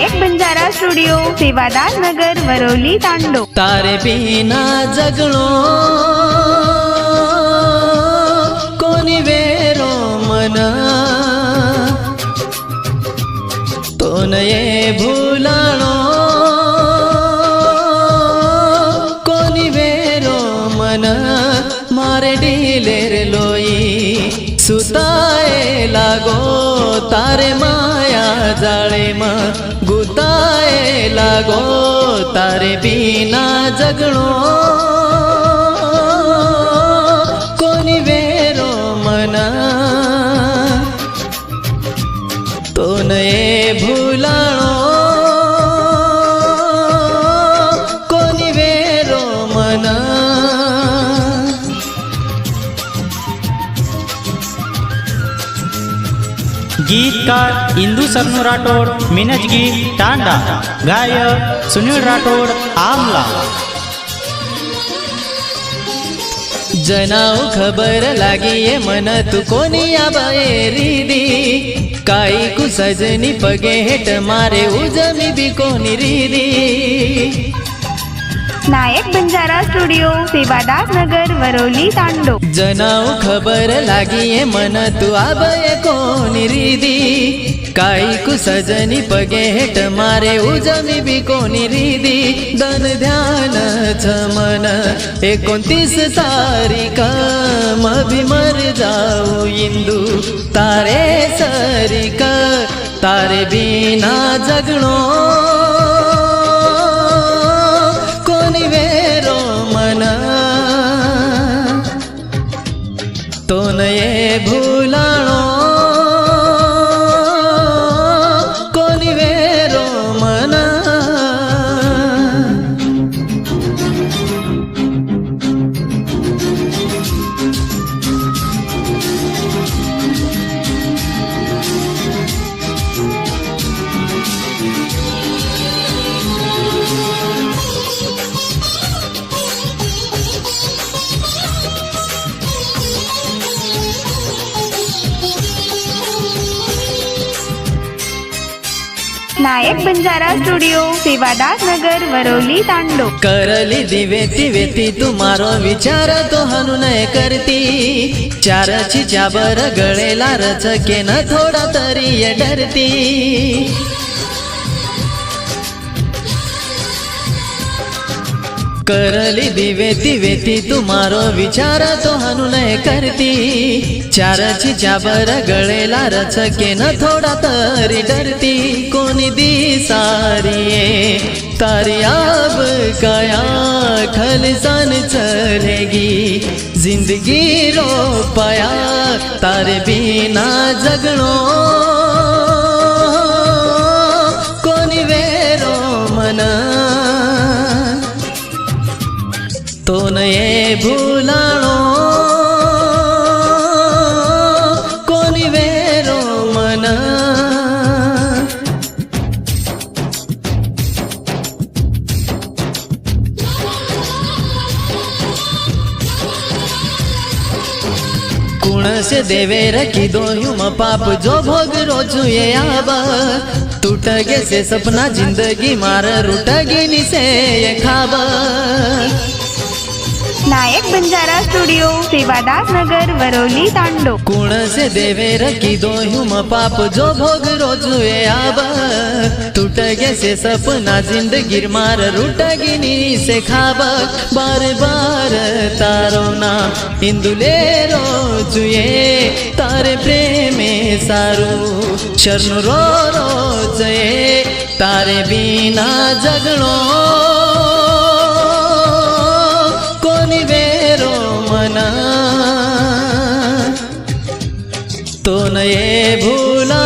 नायक Banjara studio, सेवादार नगर, वरवली, तांडो। तारे बिना जगणो कोणी वेरो मन, तो नये भूलाणो कोणी वेरो मन। मारे डीलेर लोई सुताए लागो, तारे माया जाळे मा गुताए लागो। तारे बिना जगणो कोणी वेरो मन, तो नये भूलाणो कोणी वेरो मन। गीतकार इंदू सरनू राठोड, मिनज गीत तांडा, गायक सुनील राठोड, आमला। जनाऊ खबर लागी ये मन तू कोणी आबाएरी दी। काई कु सजनी पगे हेट मारे उजमी भी कोणी रीदी। नायक बंजारा स्टुडिओ, सेवादार नगर, वरवली, तांडो। जनाऊ खबर लागी ये मन तू आबये कोणी रीदी। काई कु सजनी पगे हेट मारे उजमी भी कोणी रीदी। दन ध्यान मन 29 तारीख मभी मर जाऊ इंदू तारे सरीक। तारे बिना जगणो कोणी वेरो मन, तो नये भूलाणो कोणी वेरो मन। नायक बंजारा स्टुडिओ, सेवादार नगर, वरवली, तांडो। करली दिवेती वेती तुम्हारो विचार तो हनु नय करती। चारची चाबर गळेला रचके न थोडा तरी ये डरती। करली दिवेती वेती तुम्हारो विचार तो हनु नय करती। चारची चाबर गळेला रचके न थोडा तरी डरती। कोणी दी सारिये तारी आब काया खलसान चलेगी। जिंदगी रो पाया तारे बिना जगणो कोणी वेरो मन, तो नये भूलाणो कोणी वेरो मन। कुण से देवे रखी दो युम पाप जो भोग रोजू ये आब। टूट गे से सपना जिंदगी मार रूटगी नि से ये खाब। नायक बंजारा स्टुडिओ, सेवादार नगर, वरवली, तांडो। कुण से देवे रखी दो युम पाप जो भोग रोजू ये आब। टूट गे से सपना जिंदगी मार रूटगी नि से खाब। बार बार तारो ना इंदुले रोजू ये तारे प्रेमे सारू शरणु रो रोज ये। तारे बिना जगणो कोणी वेरो मन, तो नये भूला